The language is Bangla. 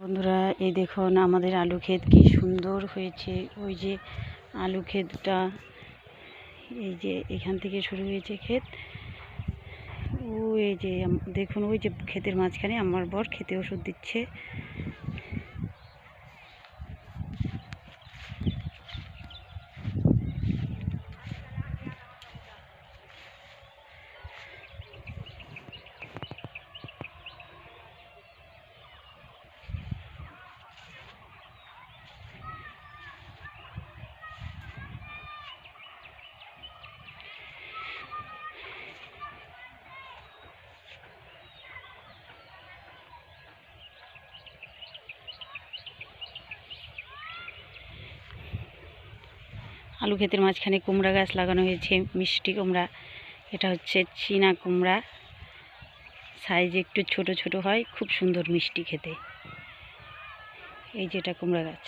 বন্ধুরা, এই দেখুন আমাদের আলু ক্ষেত কি সুন্দর হয়েছে। ওই যে আলু ক্ষেতটা, এই যে এখান থেকে শুরু হয়েছে ক্ষেত। এই যে দেখুন, ওই যে ক্ষেতের মাঝখানে আমার বর খেতে ওষুধ দিচ্ছে। আলু ক্ষেতের মাঝখানে কুমড়া গাছ লাগানো হয়েছে, মিষ্টি কুমড়া। এটা হচ্ছে চীনা কুমড়া, সাইজ একটু ছোট ছোট হয়, খুব সুন্দর মিষ্টি খেতে। এই যে এটা কুমড়া গাছ।